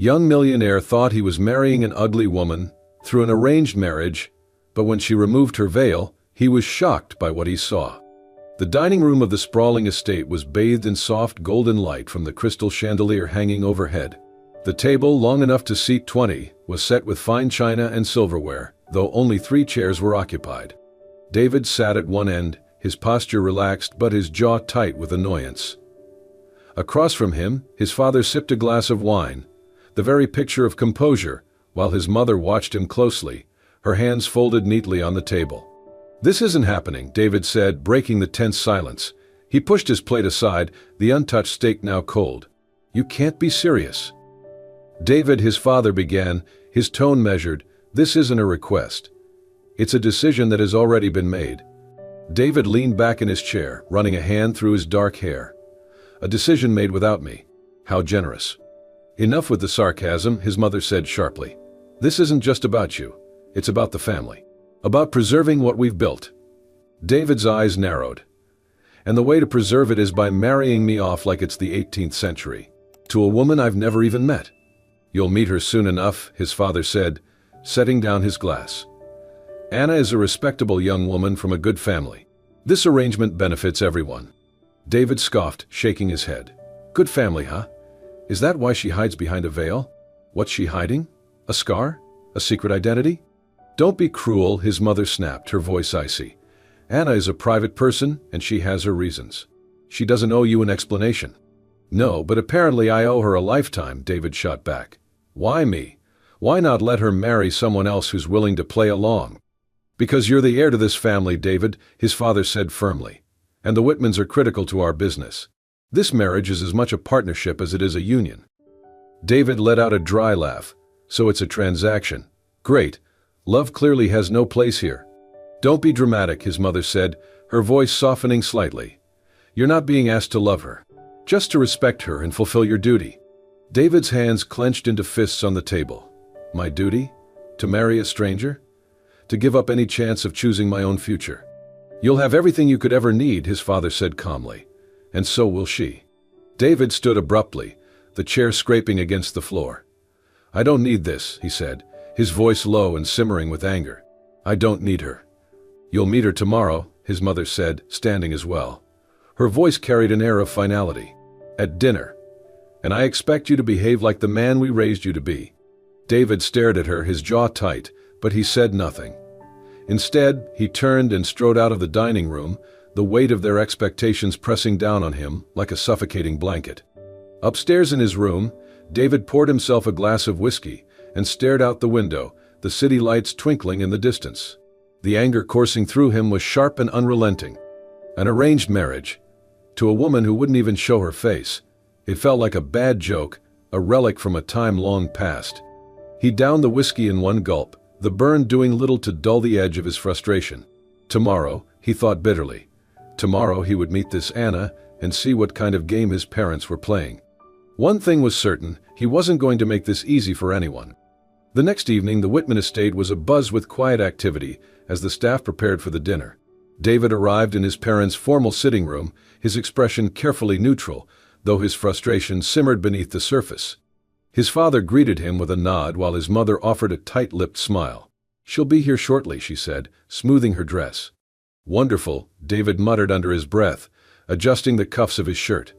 Young Millionaire thought he was marrying an ugly woman through an arranged marriage, but when she removed her veil, he was shocked by what he saw. The dining room of the sprawling estate was bathed in soft golden light from the crystal chandelier hanging overhead. The table, long enough to seat 20, was set with fine china and silverware, though only 3 chairs were occupied. David sat at one end, his posture relaxed but his jaw tight with annoyance. Across from him, his father sipped a glass of wine, the very picture of composure, while his mother watched him closely, her hands folded neatly on the table. "This isn't happening," David said, breaking the tense silence. He pushed his plate aside, the untouched steak now cold. "You can't be serious." "David," his father began, his tone measured, "this isn't a request. It's a decision that has already been made." David leaned back in his chair, running a hand through his dark hair. "A decision made without me. How generous." "Enough with the sarcasm," his mother said sharply. "This isn't just about you. It's about the family. About preserving what we've built." David's eyes narrowed. "And the way to preserve it is by marrying me off like it's the 18th century. To a woman I've never even met." "You'll meet her soon enough," his father said, setting down his glass. "Anna is a respectable young woman from a good family. This arrangement benefits everyone." David scoffed, shaking his head. "Good family, huh? Is that why she hides behind a veil? What's she hiding? A scar? A secret identity?" "Don't be cruel," his mother snapped, her voice icy. "Anna is a private person, and she has her reasons. She doesn't owe you an explanation." "No, but apparently I owe her a lifetime," David shot back. "Why me? Why not let her marry someone else who's willing to play along?" "Because you're the heir to this family, David," his father said firmly. "And the Whitmans are critical to our business. This marriage is as much a partnership as it is a union." David let out a dry laugh. "So it's a transaction. Great. Love clearly has no place here." "Don't be dramatic," his mother said, her voice softening slightly. "You're not being asked to love her. Just to respect her and fulfill your duty." David's hands clenched into fists on the table. "My duty? To marry a stranger? To give up any chance of choosing my own future?" "You'll have everything you could ever need," his father said calmly. "And so will she." David stood abruptly, the chair scraping against the floor. "I don't need this," he said, his voice low and simmering with anger. "I don't need her." "You'll meet her tomorrow," his mother said, standing as well. Her voice carried an air of finality. "At dinner. And I expect you to behave like the man we raised you to be." David stared at her, his jaw tight, but he said nothing. Instead, he turned and strode out of the dining room, the weight of their expectations pressing down on him like a suffocating blanket. Upstairs in his room, David poured himself a glass of whiskey and stared out the window, the city lights twinkling in the distance. The anger coursing through him was sharp and unrelenting. An arranged marriage. To a woman who wouldn't even show her face. It felt like a bad joke, a relic from a time long past. He downed the whiskey in one gulp, the burn doing little to dull the edge of his frustration. Tomorrow, he thought bitterly. Tomorrow he would meet this Anna and see what kind of game his parents were playing. One thing was certain, he wasn't going to make this easy for anyone. The next evening, the Whitman estate was abuzz with quiet activity as the staff prepared for the dinner. David arrived in his parents' formal sitting room, his expression carefully neutral, though his frustration simmered beneath the surface. His father greeted him with a nod while his mother offered a tight-lipped smile. "She'll be here shortly," she said, smoothing her dress. "Wonderful," David muttered under his breath, adjusting the cuffs of his shirt.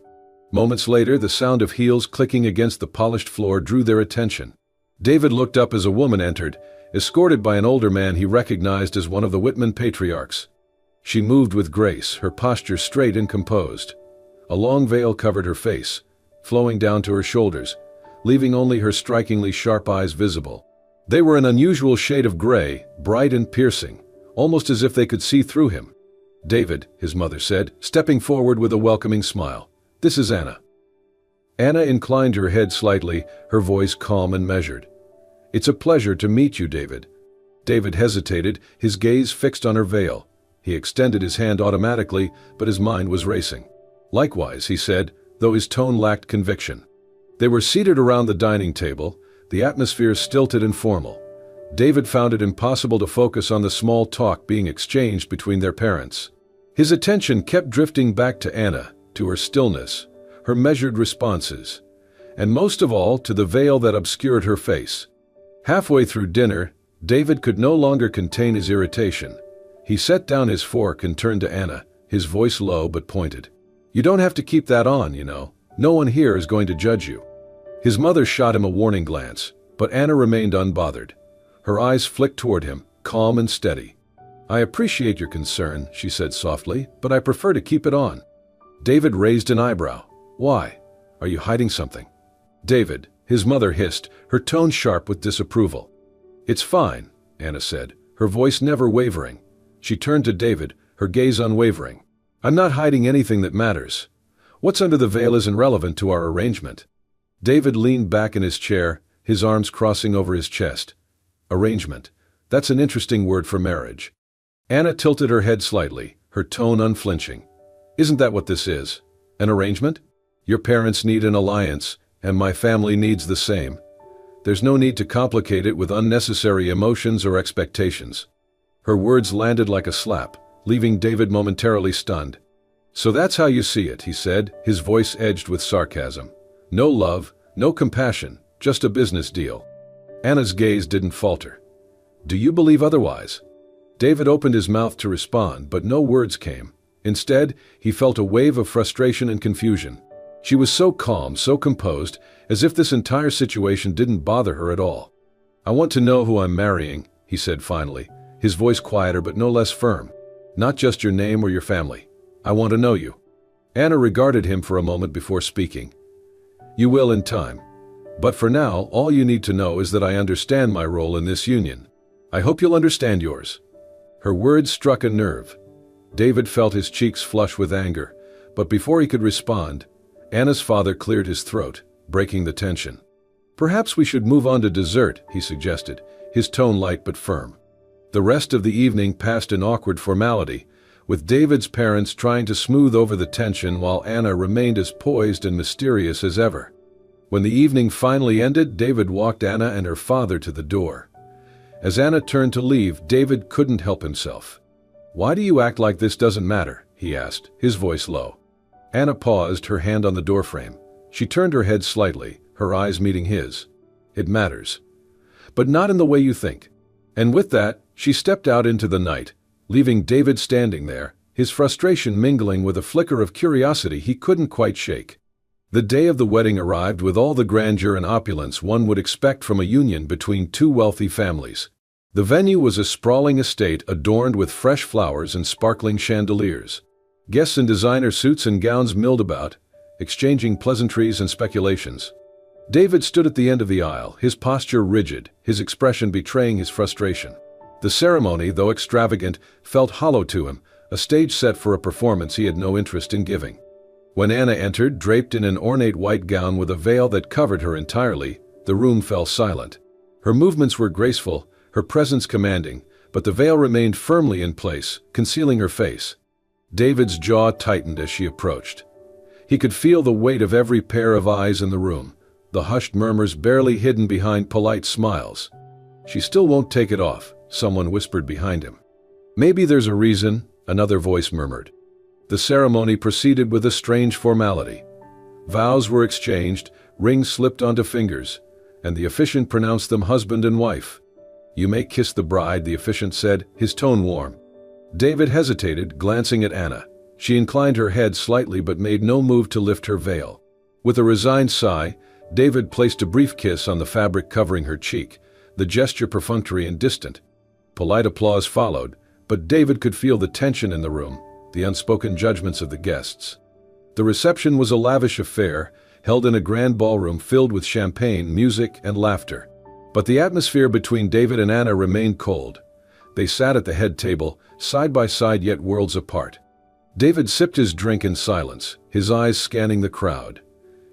Moments later, the sound of heels clicking against the polished floor drew their attention. David looked up as a woman entered, escorted by an older man he recognized as one of the Whitman patriarchs. She moved with grace, her posture straight and composed. A long veil covered her face, flowing down to her shoulders, leaving only her strikingly sharp eyes visible. They were an unusual shade of gray, bright and piercing, almost as if they could see through him. "David," his mother said, stepping forward with a welcoming smile. "This is Anna." Anna inclined her head slightly, her voice calm and measured. "It's a pleasure to meet you, David." David hesitated, his gaze fixed on her veil. He extended his hand automatically, but his mind was racing. "Likewise," he said, though his tone lacked conviction. They were seated around the dining table, the atmosphere stilted and formal. David found it impossible to focus on the small talk being exchanged between their parents. His attention kept drifting back to Anna, to her stillness, her measured responses. and most of all to the veil that obscured her face. Halfway through dinner, David could no longer contain his irritation. He set down his fork and turned to Anna, his voice low but pointed. "You don't have to keep that on, you know. No one here is going to judge you." His mother shot him a warning glance, but Anna remained unbothered. Her eyes flicked toward him, calm and steady. "I appreciate your concern," she said softly, "but I prefer to keep it on." David raised an eyebrow. "Why? Are you hiding something?" "David," his mother hissed, her tone sharp with disapproval. "It's fine," Anna said, her voice never wavering. She turned to David, her gaze unwavering. "I'm not hiding anything that matters. What's under the veil isn't relevant to our arrangement." David leaned back in his chair, his arms crossing over his chest. "Arrangement. That's an interesting word for marriage." Anna tilted her head slightly, her tone unflinching. "Isn't that what this is? An arrangement? Your parents need an alliance, and my family needs the same. There's no need to complicate it with unnecessary emotions or expectations." Her words landed like a slap, leaving David momentarily stunned. "So that's how you see it," he said, his voice edged with sarcasm. "No love, no compassion, just a business deal." Anna's gaze didn't falter. "Do you believe otherwise?" David opened his mouth to respond, but no words came. Instead, he felt a wave of frustration and confusion. She was so calm, so composed, as if this entire situation didn't bother her at all. "I want to know who I'm marrying," he said finally, his voice quieter but no less firm. "Not just your name or your family. I want to know you." Anna regarded him for a moment before speaking. "You will in time. But for now, all you need to know is that I understand my role in this union. I hope you'll understand yours." Her words struck a nerve. David felt his cheeks flush with anger, but before he could respond, Anna's father cleared his throat, breaking the tension. "Perhaps we should move on to dessert," he suggested, his tone light but firm. The rest of the evening passed in awkward formality, with David's parents trying to smooth over the tension while Anna remained as poised and mysterious as ever. When the evening finally ended, David walked Anna and her father to the door. As Anna turned to leave, David couldn't help himself. "Why do you act like this doesn't matter?" he asked, his voice low. Anna paused, her hand on the doorframe. She turned her head slightly, her eyes meeting his. "It matters. But not in the way you think." And with that, she stepped out into the night, leaving David standing there, his frustration mingling with a flicker of curiosity he couldn't quite shake. The day of the wedding arrived with all the grandeur and opulence one would expect from a union between two wealthy families. The venue was a sprawling estate adorned with fresh flowers and sparkling chandeliers. Guests in designer suits and gowns milled about, exchanging pleasantries and speculations. David stood at the end of the aisle, his posture rigid, his expression betraying his frustration. The ceremony, though extravagant, felt hollow to him, a stage set for a performance he had no interest in giving. When Anna entered, draped in an ornate white gown with a veil that covered her entirely, the room fell silent. Her movements were graceful, her presence commanding, but the veil remained firmly in place, concealing her face. David's jaw tightened as she approached. He could feel the weight of every pair of eyes in the room, the hushed murmurs barely hidden behind polite smiles. "She still won't take it off," someone whispered behind him. "Maybe there's a reason," another voice murmured. The ceremony proceeded with a strange formality. Vows were exchanged, rings slipped onto fingers, and the officiant pronounced them husband and wife. "You may kiss the bride," the officiant said, his tone warm. David hesitated, glancing at Anna. She inclined her head slightly but made no move to lift her veil. With a resigned sigh, David placed a brief kiss on the fabric covering her cheek, the gesture perfunctory and distant. Polite applause followed, but David could feel the tension in the room, the unspoken judgments of the guests. The reception was a lavish affair, held in a grand ballroom filled with champagne, music, and laughter. But the atmosphere between David and Anna remained cold. They sat at the head table, side by side yet worlds apart. David sipped his drink in silence, his eyes scanning the crowd.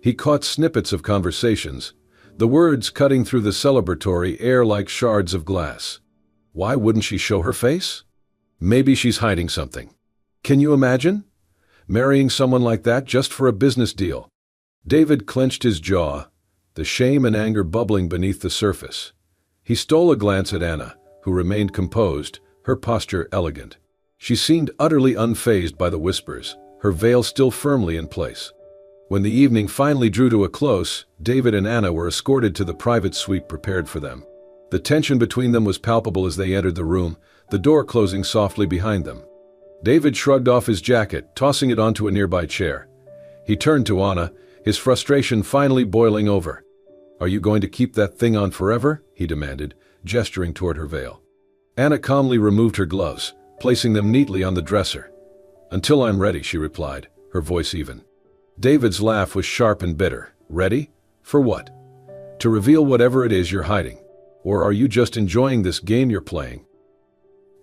He caught snippets of conversations, the words cutting through the celebratory air like shards of glass. Why wouldn't she show her face? Maybe she's hiding something. Can you imagine? Marrying someone like that just for a business deal. David clenched his jaw, the shame and anger bubbling beneath the surface. He stole a glance at Anna, who remained composed, her posture elegant. She seemed utterly unfazed by the whispers, her veil still firmly in place. When the evening finally drew to a close, David and Anna were escorted to the private suite prepared for them. The tension between them was palpable as they entered the room, the door closing softly behind them. David shrugged off his jacket, tossing it onto a nearby chair. He turned to Anna, his frustration finally boiling over. "Are you going to keep that thing on forever?" he demanded, gesturing toward her veil. Anna calmly removed her gloves, placing them neatly on the dresser. "Until I'm ready," she replied, her voice even. David's laugh was sharp and bitter. "Ready? For what? To reveal whatever it is you're hiding? Or are you just enjoying this game you're playing?"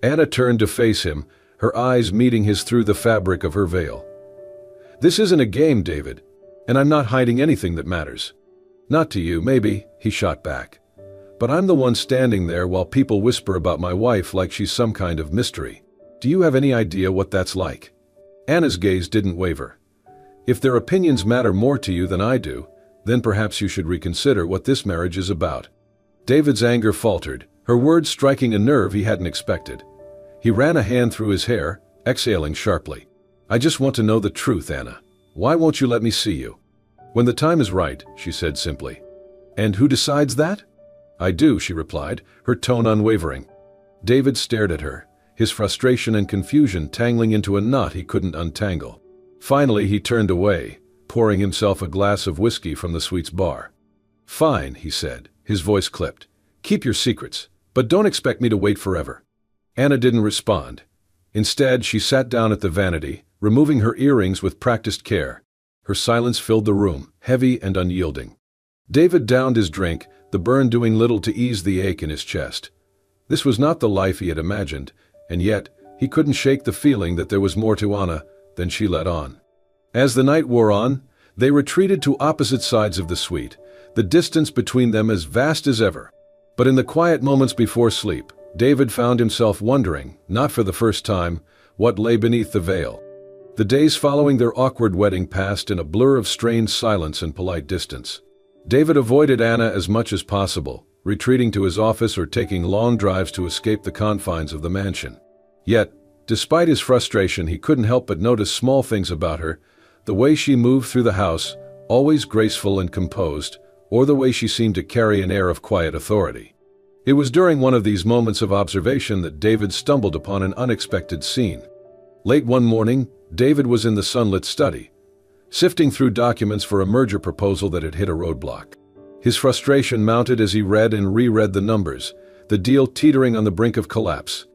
Anna turned to face him, her eyes meeting his through the fabric of her veil. "This isn't a game, David, and I'm not hiding anything that matters. Not to you, maybe," he shot back. "But I'm the one standing there while people whisper about my wife like she's some kind of mystery. Do you have any idea what that's like?" Anna's gaze didn't waver. "If their opinions matter more to you than I do, then perhaps you should reconsider what this marriage is about." David's anger faltered, her words striking a nerve he hadn't expected. He ran a hand through his hair, exhaling sharply. "I just want to know the truth, Anna. Why won't you let me see you?" "When the time is right," she said simply. "And who decides that?" "I do," she replied, her tone unwavering. David stared at her, his frustration and confusion tangling into a knot he couldn't untangle. Finally, he turned away, pouring himself a glass of whiskey from the suite's bar. "Fine," he said, his voice clipped. "Keep your secrets, but don't expect me to wait forever." Anna didn't respond. Instead, she sat down at the vanity, removing her earrings with practiced care. Her silence filled the room, heavy and unyielding. David downed his drink, the burn doing little to ease the ache in his chest. This was not the life he had imagined, and yet he couldn't shake the feeling that there was more to Anna than she let on. As the night wore on, they retreated to opposite sides of the suite, the distance between them as vast as ever. But in the quiet moments before sleep, David found himself wondering, not for the first time, what lay beneath the veil. The days following their awkward wedding passed in a blur of strained silence and polite distance. David avoided Anna as much as possible, retreating to his office or taking long drives to escape the confines of the mansion. Yet, despite his frustration, he couldn't help but notice small things about her, the way she moved through the house, always graceful and composed, or the way she seemed to carry an air of quiet authority. It was during one of these moments of observation that David stumbled upon an unexpected scene. Late one morning, David was in the sunlit study, sifting through documents for a merger proposal that had hit a roadblock. His frustration mounted as he read and reread the numbers, the deal teetering on the brink of collapse.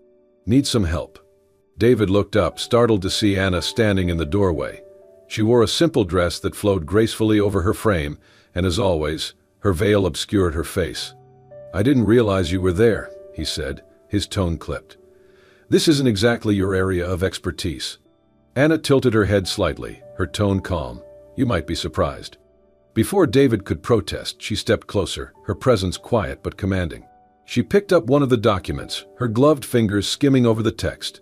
"Need some help." David looked up, startled to see Anna standing in the doorway. She wore a simple dress that flowed gracefully over her frame, and as always, her veil obscured her face. "I didn't realize you were there," he said, his tone clipped. "This isn't exactly your area of expertise." Anna tilted her head slightly, her tone calm. "You might be surprised." Before David could protest, she stepped closer, her presence quiet but commanding. She picked up one of the documents, her gloved fingers skimming over the text.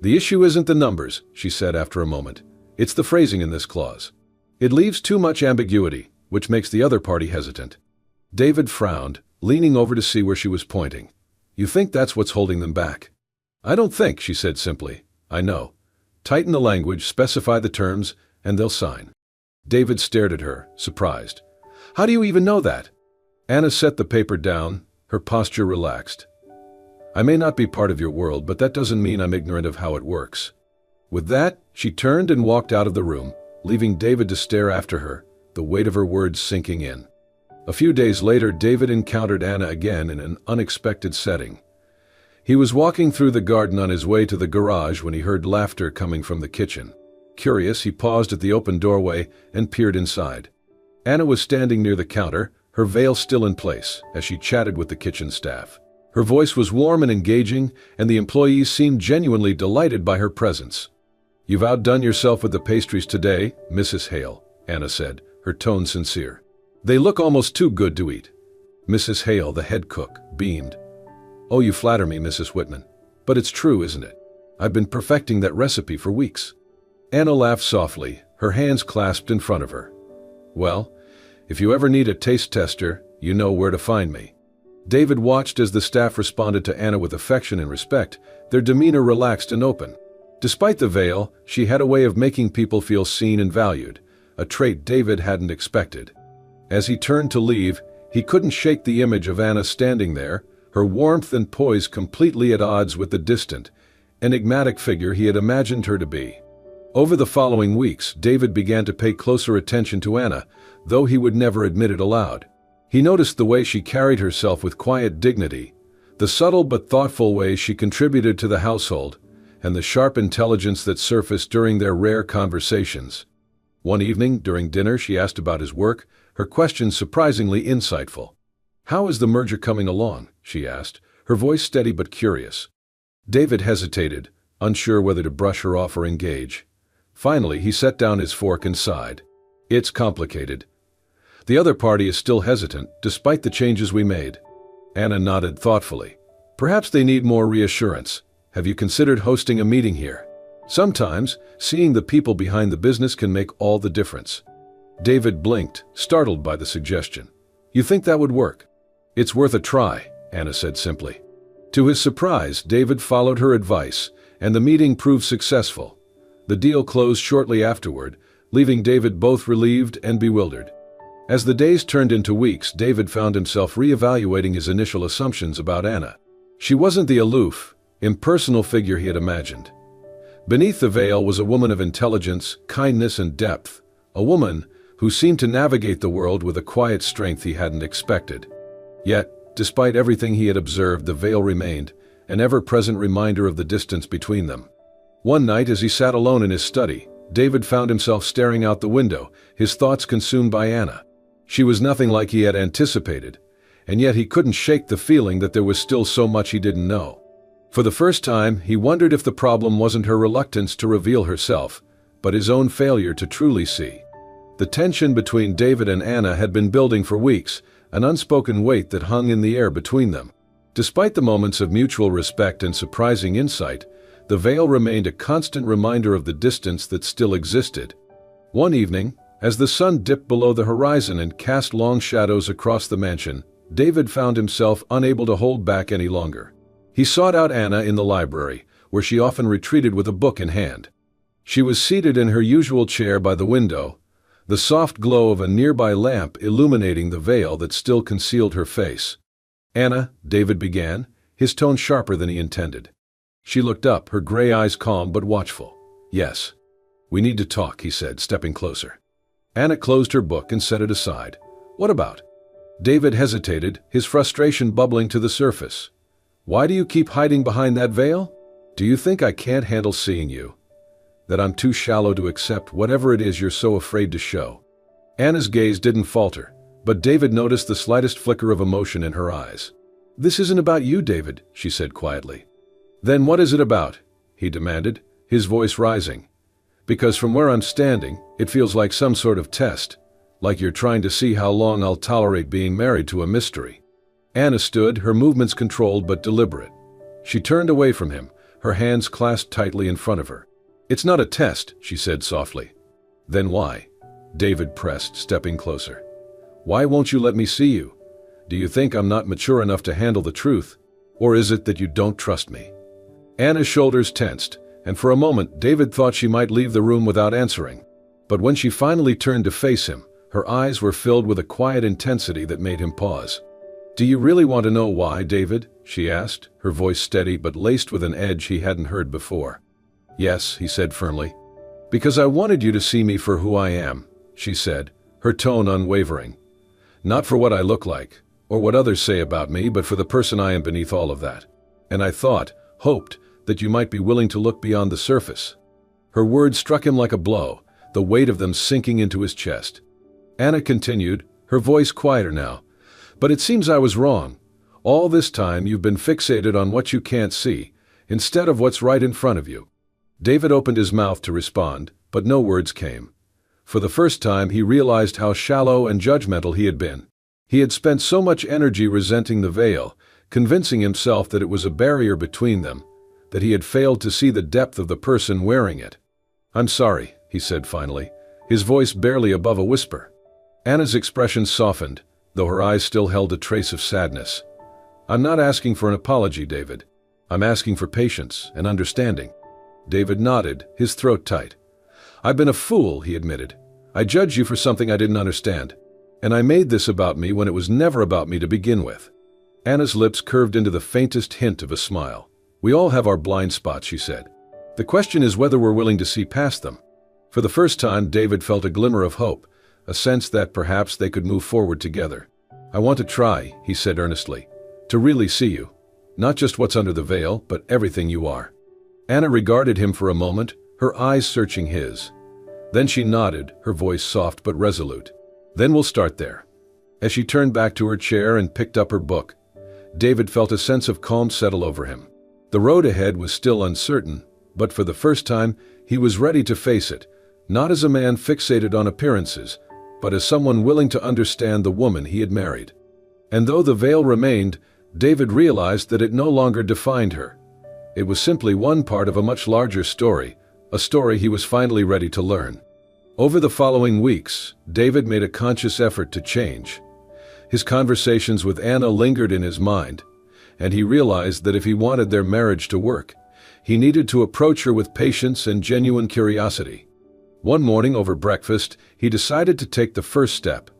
"The issue isn't the numbers," she said after a moment. "It's the phrasing in this clause. It leaves too much ambiguity, which makes the other party hesitant." David frowned, leaning over to see where she was pointing. "You think that's what's holding them back?" "I don't think," she said simply. "I know. Tighten the language, specify the terms, and they'll sign." David stared at her, surprised. "How do you even know that?" Anna set the paper down, her posture relaxed. "I may not be part of your world, but that doesn't mean I'm ignorant of how it works." With that, she turned and walked out of the room, leaving David to stare after her, the weight of her words sinking in. A few days later, David encountered Anna again in an unexpected setting. He was walking through the garden on his way to the garage when he heard laughter coming from the kitchen. Curious, he paused at the open doorway and peered inside. Anna was standing near the counter, her veil still in place, as she chatted with the kitchen staff. Her voice was warm and engaging, and the employees seemed genuinely delighted by her presence. "You've outdone yourself with the pastries today, Mrs. Hale," Anna said, her tone sincere. "They look almost too good to eat." Mrs. Hale, the head cook, beamed. "Oh, you flatter me, Mrs. Whitman. But it's true, isn't it? I've been perfecting that recipe for weeks." Anna laughed softly, her hands clasped in front of her. "Well, if you ever need a taste tester, you know where to find me." David watched as the staff responded to Anna with affection and respect, their demeanor relaxed and open. Despite the veil, she had a way of making people feel seen and valued, a trait David hadn't expected. As he turned to leave, he couldn't shake the image of Anna standing there, her warmth and poise completely at odds with the distant, enigmatic figure he had imagined her to be. Over the following weeks, David began to pay closer attention to Anna, though he would never admit it aloud. He noticed the way she carried herself with quiet dignity, the subtle but thoughtful way she contributed to the household, and the sharp intelligence that surfaced during their rare conversations. One evening, during dinner, she asked about his work, her questions surprisingly insightful. "How is the merger coming along?" she asked, her voice steady but curious. David hesitated, unsure whether to brush her off or engage. Finally, he set down his fork and sighed. "It's complicated. The other party is still hesitant, despite the changes we made." Anna nodded thoughtfully. "Perhaps they need more reassurance. Have you considered hosting a meeting here? Sometimes, seeing the people behind the business can make all the difference." David blinked, startled by the suggestion. "You think that would work?" "It's worth a try," Anna said simply. To his surprise, David followed her advice, and the meeting proved successful. The deal closed shortly afterward, leaving David both relieved and bewildered. As the days turned into weeks, David found himself reevaluating his initial assumptions about Anna. She wasn't the aloof, impersonal figure he had imagined. Beneath the veil was a woman of intelligence, kindness, and depth, a woman who seemed to navigate the world with a quiet strength he hadn't expected. Yet, despite everything he had observed, the veil remained, an ever-present reminder of the distance between them. One night, as he sat alone in his study, David found himself staring out the window, his thoughts consumed by Anna. She was nothing like he had anticipated, and yet he couldn't shake the feeling that there was still so much he didn't know. For the first time, he wondered if the problem wasn't her reluctance to reveal herself, but his own failure to truly see. The tension between David and Anna had been building for weeks, an unspoken weight that hung in the air between them. Despite the moments of mutual respect and surprising insight, the veil remained a constant reminder of the distance that still existed. One evening, as the sun dipped below the horizon and cast long shadows across the mansion, David found himself unable to hold back any longer. He sought out Anna in the library, where she often retreated with a book in hand. She was seated in her usual chair by the window, the soft glow of a nearby lamp illuminating the veil that still concealed her face. "Anna," David began, his tone sharper than he intended. She looked up, her gray eyes calm but watchful. "Yes. We need to talk," he said, stepping closer. Anna closed her book and set it aside. "What about?" David hesitated, his frustration bubbling to the surface. "Why do you keep hiding behind that veil? Do you think I can't handle seeing you? That I'm too shallow to accept whatever it is you're so afraid to show?" Anna's gaze didn't falter, but David noticed the slightest flicker of emotion in her eyes. "This isn't about you, David," she said quietly. "Then what is it about?" he demanded, his voice rising. "Because from where I'm standing, it feels like some sort of test, like you're trying to see how long I'll tolerate being married to a mystery." Anna stood, her movements controlled but deliberate. She turned away from him, her hands clasped tightly in front of her. "It's not a test," she said softly. "Then why?" David pressed, stepping closer. "Why won't you let me see you? Do you think I'm not mature enough to handle the truth? Or is it that you don't trust me?" Anna's shoulders tensed, and for a moment David thought she might leave the room without answering. But when she finally turned to face him, her eyes were filled with a quiet intensity that made him pause. "Do you really want to know why, David?" she asked, her voice steady but laced with an edge he hadn't heard before. "Yes," he said firmly. "Because I wanted you to see me for who I am," she said, her tone unwavering. "Not for what I look like, or what others say about me, but for the person I am beneath all of that. And I hoped, that you might be willing to look beyond the surface." Her words struck him like a blow, the weight of them sinking into his chest. Anna continued, her voice quieter now. "But it seems I was wrong. All this time you've been fixated on what you can't see, instead of what's right in front of you." David opened his mouth to respond, but no words came. For the first time he realized how shallow and judgmental he had been. He had spent so much energy resenting the veil, convincing himself that it was a barrier between them, that he had failed to see the depth of the person wearing it. "I'm sorry," he said finally, his voice barely above a whisper. Anna's expression softened, though her eyes still held a trace of sadness. "I'm not asking for an apology, David. I'm asking for patience and understanding." David nodded, his throat tight. "I've been a fool," he admitted. I judged you for something I didn't understand. And I made this about me when it was never about me to begin with." Anna's lips curved into the faintest hint of a smile. "We all have our blind spots," she said. "The question is whether we're willing to see past them." For the first time, David felt a glimmer of hope, a sense that perhaps they could move forward together. "I want to try," he said earnestly, "to really see you. Not just what's under the veil, but everything you are." Anna regarded him for a moment, her eyes searching his. Then she nodded, her voice soft but resolute. "Then we'll start there." As she turned back to her chair and picked up her book, David felt a sense of calm settle over him. The road ahead was still uncertain, but for the first time, he was ready to face it, not as a man fixated on appearances, but as someone willing to understand the woman he had married. And though the veil remained, David realized that it no longer defined her. It was simply one part of a much larger story, a story he was finally ready to learn. Over the following weeks, David made a conscious effort to change. His conversations with Anna lingered in his mind, and he realized that if he wanted their marriage to work, he needed to approach her with patience and genuine curiosity. One morning over breakfast, he decided to take the first step.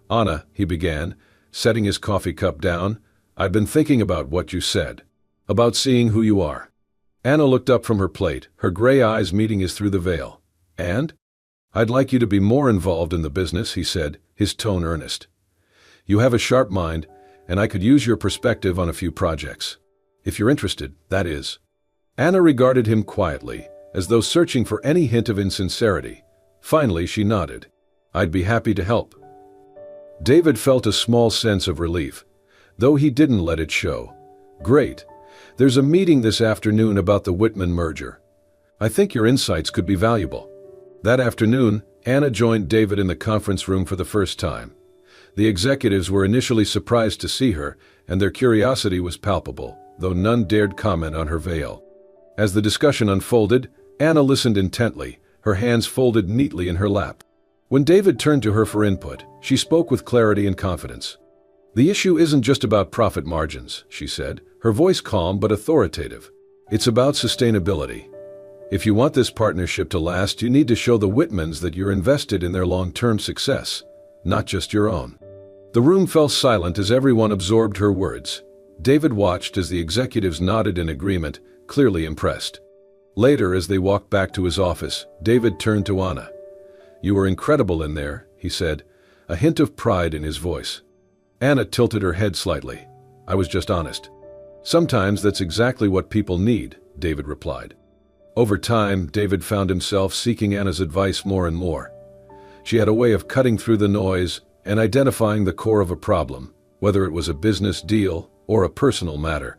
"Anna," he began, setting his coffee cup down, "I've been thinking about what you said, about seeing who you are." Anna looked up from her plate, her gray eyes meeting his through the veil. "And? I'd like you to be more involved in the business," he said, his tone earnest. "You have a sharp mind, and I could use your perspective on a few projects. If you're interested, that is." Anna regarded him quietly, as though searching for any hint of insincerity. Finally, she nodded. "I'd be happy to help." David felt a small sense of relief, though he didn't let it show. "Great. There's a meeting this afternoon about the Whitman merger. I think your insights could be valuable." That afternoon, Anna joined David in the conference room for the first time. The executives were initially surprised to see her, and their curiosity was palpable, though none dared comment on her veil. As the discussion unfolded, Anna listened intently, her hands folded neatly in her lap. When David turned to her for input, she spoke with clarity and confidence. "The issue isn't just about profit margins," she said, her voice calm but authoritative. "It's about sustainability. If you want this partnership to last, you need to show the Whitmans that you're invested in their long-term success, not just your own." The room fell silent as everyone absorbed her words. David watched as the executives nodded in agreement, clearly impressed. Later, as they walked back to his office, David turned to Anna. "You were incredible in there," he said, a hint of pride in his voice. Anna tilted her head slightly. "I was just honest." "Sometimes that's exactly what people need," David replied. Over time, David found himself seeking Anna's advice more and more. She had a way of cutting through the noise and identifying the core of a problem, whether it was a business deal or a personal matter.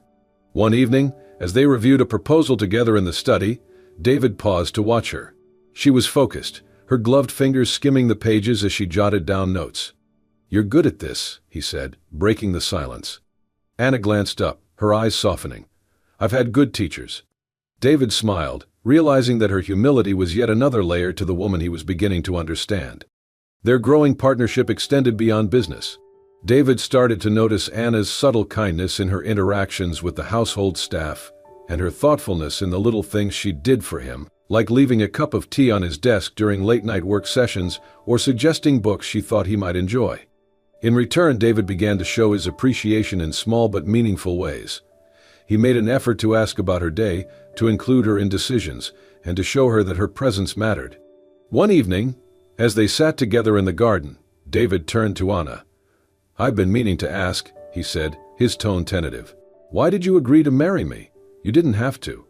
One evening, as they reviewed a proposal together in the study, David paused to watch her. She was focused, her gloved fingers skimming the pages as she jotted down notes. "You're good at this," he said, breaking the silence. Anna glanced up, her eyes softening. "I've had good teachers." David smiled, realizing that her humility was yet another layer to the woman he was beginning to understand. Their growing partnership extended beyond business. David started to notice Anna's subtle kindness in her interactions with the household staff, and her thoughtfulness in the little things she did for him, like leaving a cup of tea on his desk during late-night work sessions or suggesting books she thought he might enjoy. In return, David began to show his appreciation in small but meaningful ways. He made an effort to ask about her day, to include her in decisions, and to show her that her presence mattered. One evening, as they sat together in the garden, David turned to Anna. "I've been meaning to ask," he said, his tone tentative. "Why did you agree to marry me? You didn't have to."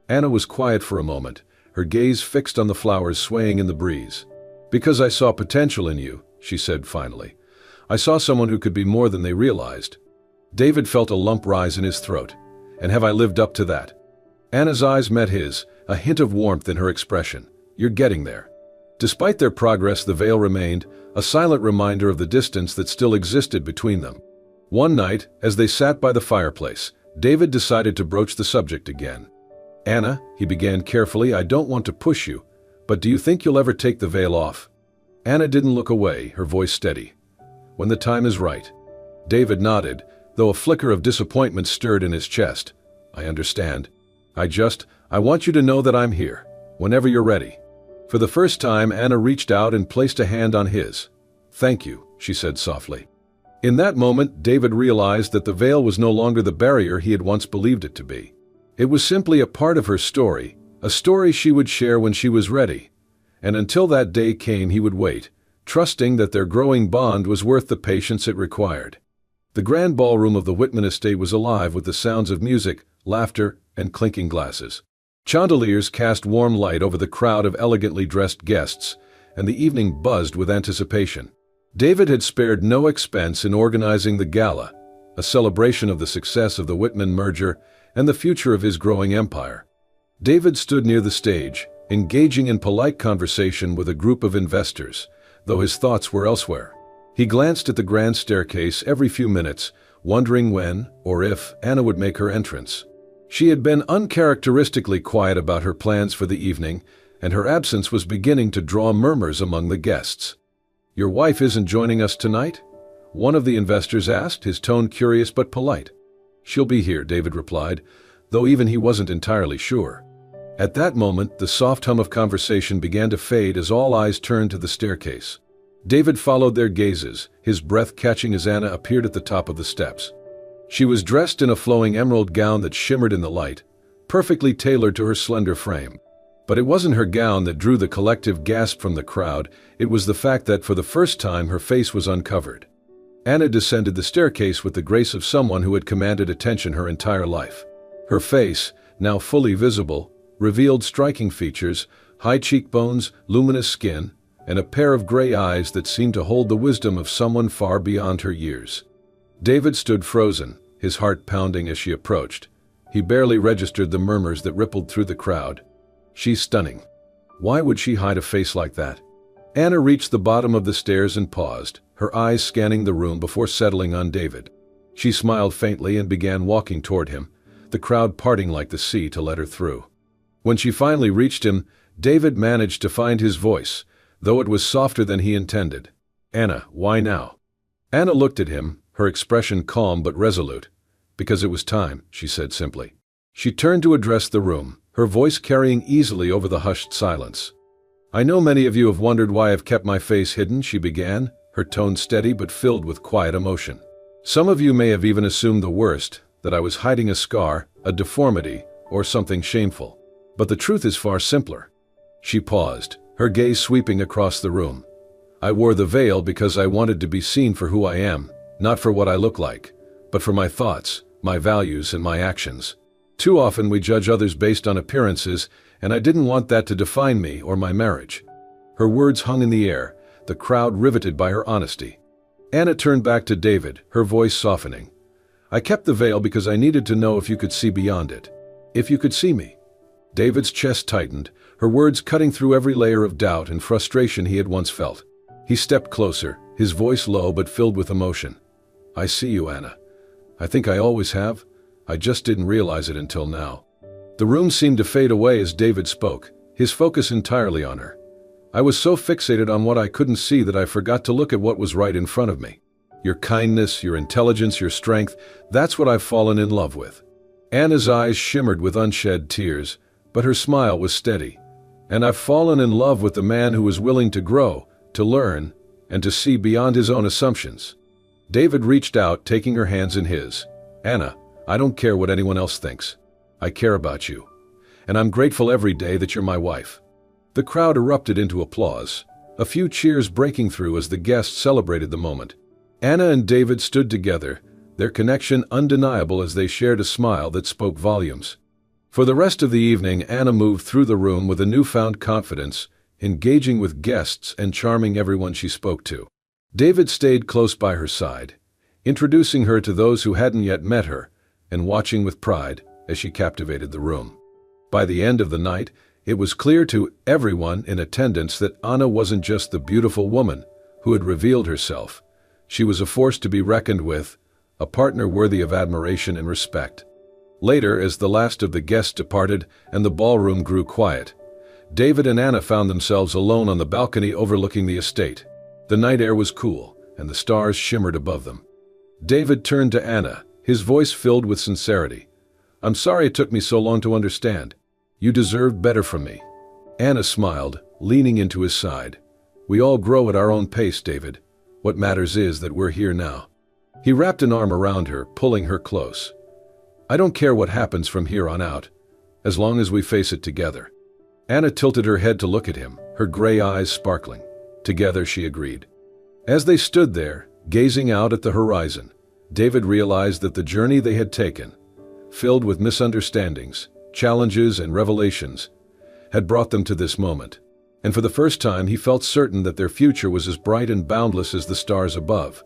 Anna was quiet for a moment, her gaze fixed on the flowers swaying in the breeze. "Because I saw potential in you," she said finally. "I saw someone who could be more than they realized." David felt a lump rise in his throat. "And have I lived up to that?" Anna's eyes met his, a hint of warmth in her expression. "You're getting there." Despite their progress, the veil remained, a silent reminder of the distance that still existed between them. One night, as they sat by the fireplace, David decided to broach the subject again. "Anna," he began carefully, "I don't want to push you, but do you think you'll ever take the veil off?" Anna didn't look away, her voice steady. "When the time is right." David nodded, though a flicker of disappointment stirred in his chest. "I understand. I want you to know that I'm here, whenever you're ready." For the first time, Anna reached out and placed a hand on his. "Thank you," she said softly. In that moment, David realized that the veil was no longer the barrier he had once believed it to be. It was simply a part of her story, a story she would share when she was ready. And until that day came, he would wait, trusting that their growing bond was worth the patience it required. The grand ballroom of the Whitman estate was alive with the sounds of music, laughter, and clinking glasses. Chandeliers cast warm light over the crowd of elegantly dressed guests, and the evening buzzed with anticipation. David had spared no expense in organizing the gala, a celebration of the success of the Whitman merger and the future of his growing empire. David stood near the stage, engaging in polite conversation with a group of investors, though his thoughts were elsewhere. He glanced at the grand staircase every few minutes, wondering when, or if, Anna would make her entrance. She had been uncharacteristically quiet about her plans for the evening, and her absence was beginning to draw murmurs among the guests. "Your wife isn't joining us tonight?" one of the investors asked, his tone curious but polite. "She'll be here," David replied, though even he wasn't entirely sure. At that moment, the soft hum of conversation began to fade as all eyes turned to the staircase. David followed their gazes, his breath catching as Anna appeared at the top of the steps. She was dressed in a flowing emerald gown that shimmered in the light, perfectly tailored to her slender frame. But it wasn't her gown that drew the collective gasp from the crowd, it was the fact that for the first time her face was uncovered. Anna descended the staircase with the grace of someone who had commanded attention her entire life. Her face, now fully visible, revealed striking features, high cheekbones, luminous skin, and a pair of gray eyes that seemed to hold the wisdom of someone far beyond her years. David stood frozen, his heart pounding as she approached. He barely registered the murmurs that rippled through the crowd. "She's stunning. Why would she hide a face like that?" Anna reached the bottom of the stairs and paused, her eyes scanning the room before settling on David. She smiled faintly and began walking toward him, the crowd parting like the sea to let her through. When she finally reached him, David managed to find his voice, though it was softer than he intended. "Anna, why now?" Anna looked at him, her expression calm but resolute. "Because it was time," she said simply. She turned to address the room, her voice carrying easily over the hushed silence. "I know many of you have wondered why I've kept my face hidden," she began, her tone steady but filled with quiet emotion. "Some of you may have even assumed the worst, that I was hiding a scar, a deformity, or something shameful. But the truth is far simpler." She paused, her gaze sweeping across the room. "I wore the veil because I wanted to be seen for who I am, not for what I look like, but for my thoughts, my values, and my actions. Too often we judge others based on appearances, and I didn't want that to define me or my marriage." Her words hung in the air, the crowd riveted by her honesty. Anna turned back to David, her voice softening. "I kept the veil because I needed to know if you could see beyond it. If you could see me." David's chest tightened, her words cutting through every layer of doubt and frustration he had once felt. He stepped closer, his voice low but filled with emotion. "I see you, Anna. I think I always have. I just didn't realize it until now." The room seemed to fade away as David spoke, his focus entirely on her. "I was so fixated on what I couldn't see that I forgot to look at what was right in front of me. Your kindness, your intelligence, your strength, that's what I've fallen in love with." Anna's eyes shimmered with unshed tears, but her smile was steady. "And I've fallen in love with the man who was willing to grow, to learn, and to see beyond his own assumptions." David reached out, taking her hands in his. "Anna, I don't care what anyone else thinks. I care about you. And I'm grateful every day that you're my wife." The crowd erupted into applause, a few cheers breaking through as the guests celebrated the moment. Anna and David stood together, their connection undeniable as they shared a smile that spoke volumes. For the rest of the evening, Anna moved through the room with a newfound confidence, engaging with guests and charming everyone she spoke to. David stayed close by her side, introducing her to those who hadn't yet met her, and watching with pride as she captivated the room. By the end of the night, it was clear to everyone in attendance that Anna wasn't just the beautiful woman who had revealed herself. She was a force to be reckoned with, a partner worthy of admiration and respect. Later, as the last of the guests departed and the ballroom grew quiet, David and Anna found themselves alone on the balcony overlooking the estate. The night air was cool, and the stars shimmered above them. David turned to Anna, his voice filled with sincerity. "I'm sorry it took me so long to understand. You deserved better from me." Anna smiled, leaning into his side. "We all grow at our own pace, David. What matters is that we're here now." He wrapped an arm around her, pulling her close. "I don't care what happens from here on out, as long as we face it together." Anna tilted her head to look at him, her gray eyes sparkling. Together, she agreed. As they stood there, gazing out at the horizon, David realized that the journey they had taken, filled with misunderstandings, challenges, and revelations, had brought them to this moment. And for the first time, he felt certain that their future was as bright and boundless as the stars above.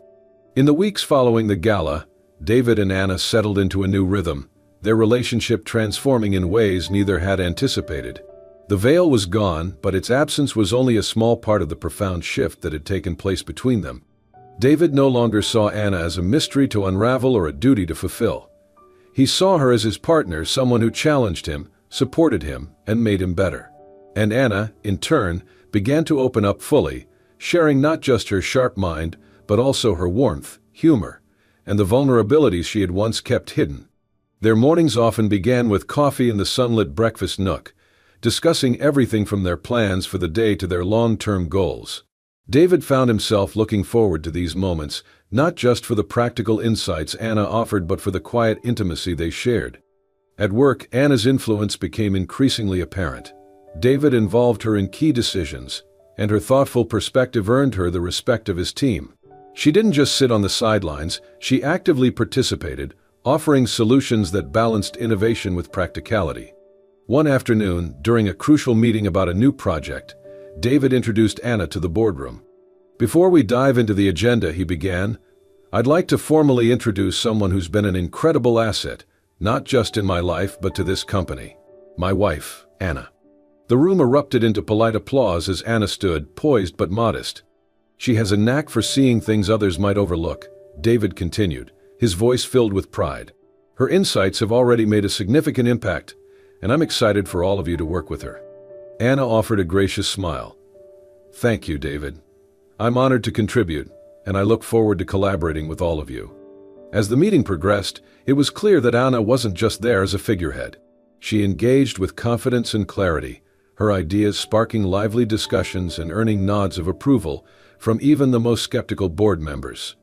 In the weeks following the gala, David and Anna settled into a new rhythm, their relationship transforming in ways neither had anticipated. The veil was gone, but its absence was only a small part of the profound shift that had taken place between them. David no longer saw Anna as a mystery to unravel or a duty to fulfill. He saw her as his partner, someone who challenged him, supported him, and made him better. And Anna, in turn, began to open up fully, sharing not just her sharp mind, but also her warmth, humor, and the vulnerabilities she had once kept hidden. Their mornings often began with coffee in the sunlit breakfast nook, discussing everything from their plans for the day to their long-term goals. David found himself looking forward to these moments, not just for the practical insights Anna offered but for the quiet intimacy they shared. At work, Anna's influence became increasingly apparent. David involved her in key decisions, and her thoughtful perspective earned her the respect of his team. She didn't just sit on the sidelines, she actively participated, offering solutions that balanced innovation with practicality. One afternoon, during a crucial meeting about a new project, David introduced Anna to the boardroom. "Before we dive into the agenda," he began, "I'd like to formally introduce someone who's been an incredible asset, not just in my life but to this company. My wife, Anna." The room erupted into polite applause as Anna stood, poised but modest. "She has a knack for seeing things others might overlook," David continued, his voice filled with pride. "Her insights have already made a significant impact, and I'm excited for all of you to work with her." Anna offered a gracious smile. "Thank you, David. I'm honored to contribute, and I look forward to collaborating with all of you." As the meeting progressed, it was clear that Anna wasn't just there as a figurehead. She engaged with confidence and clarity, her ideas sparking lively discussions and earning nods of approval from even the most skeptical board members.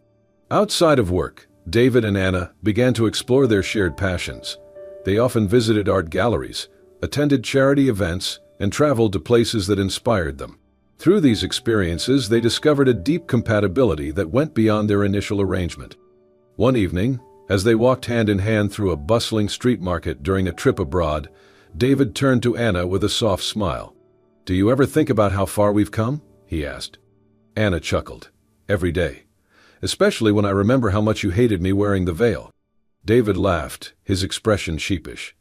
Outside of work, David and Anna began to explore their shared passions. They often visited art galleries, attended charity events, and traveled to places that inspired them. Through these experiences, they discovered a deep compatibility that went beyond their initial arrangement. One evening, as they walked hand in hand through a bustling street market during a trip abroad, David turned to Anna with a soft smile. "Do you ever think about how far we've come?" he asked. Anna chuckled. "Every day. Especially when I remember how much you hated me wearing the veil." David laughed, his expression sheepish.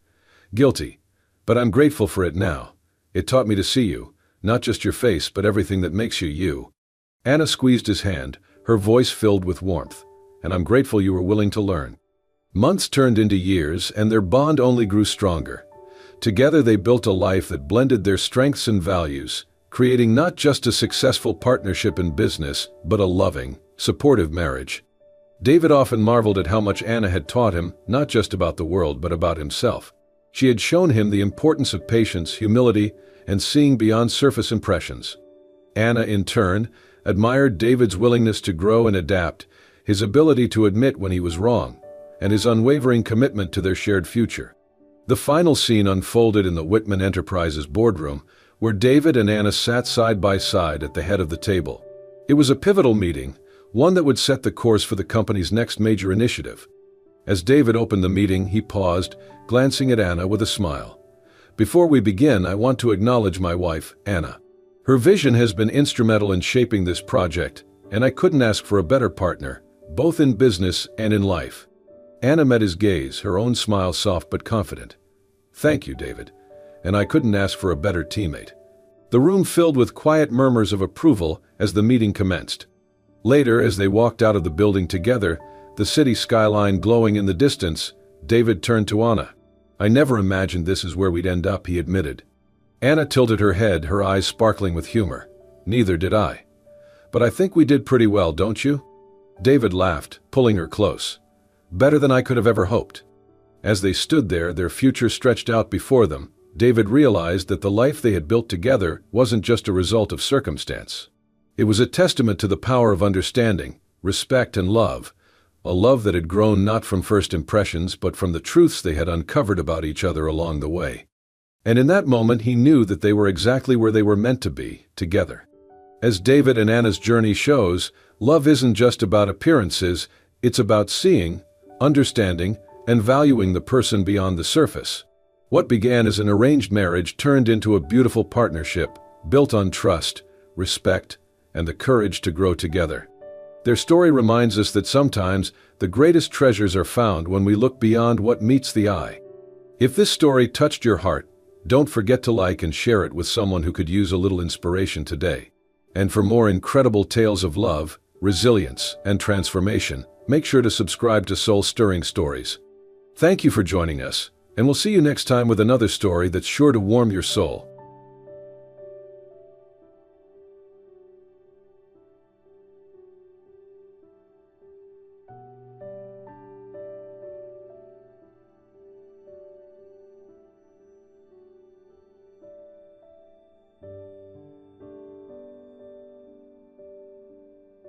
"Guilty, but I'm grateful for it now. It taught me to see you, not just your face but everything that makes you you." Anna squeezed his hand, her voice filled with warmth. "And I'm grateful you were willing to learn." Months turned into years, and their bond only grew stronger. Together they built a life that blended their strengths and values, creating not just a successful partnership in business, but a loving, supportive marriage. David often marveled at how much Anna had taught him, not just about the world but about himself. She had shown him the importance of patience, humility, and seeing beyond surface impressions. Anna, in turn, admired David's willingness to grow and adapt, his ability to admit when he was wrong, and his unwavering commitment to their shared future. The final scene unfolded in the Whitman Enterprises boardroom, where David and Anna sat side by side at the head of the table. It was a pivotal meeting, one that would set the course for the company's next major initiative. As David opened the meeting, he paused, glancing at Anna with a smile. "Before we begin, I want to acknowledge my wife, Anna. Her vision has been instrumental in shaping this project, and I couldn't ask for a better partner, both in business and in life." Anna met his gaze, her own smile soft but confident. "Thank you, David. And I couldn't ask for a better teammate." The room filled with quiet murmurs of approval as the meeting commenced. Later, as they walked out of the building together, the city skyline glowing in the distance, David turned to Anna. "I never imagined this is where we'd end up," he admitted. Anna tilted her head, her eyes sparkling with humor. "Neither did I. But I think we did pretty well, don't you?" David laughed, pulling her close. "Better than I could have ever hoped." As they stood there, their future stretched out before them, David realized that the life they had built together wasn't just a result of circumstance. It was a testament to the power of understanding, respect, and love, a love that had grown not from first impressions but from the truths they had uncovered about each other along the way. And in that moment he knew that they were exactly where they were meant to be, together. As David and Anna's journey shows, love isn't just about appearances, it's about seeing, understanding, and valuing the person beyond the surface. What began as an arranged marriage turned into a beautiful partnership, built on trust, respect, and the courage to grow together. Their story reminds us that sometimes the greatest treasures are found when we look beyond what meets the eye. If this story touched your heart, don't forget to like and share it with someone who could use a little inspiration today. And for more incredible tales of love, resilience, and transformation, make sure to subscribe to Soul-Stirring Stories. Thank you for joining us, and we'll see you next time with another story that's sure to warm your soul.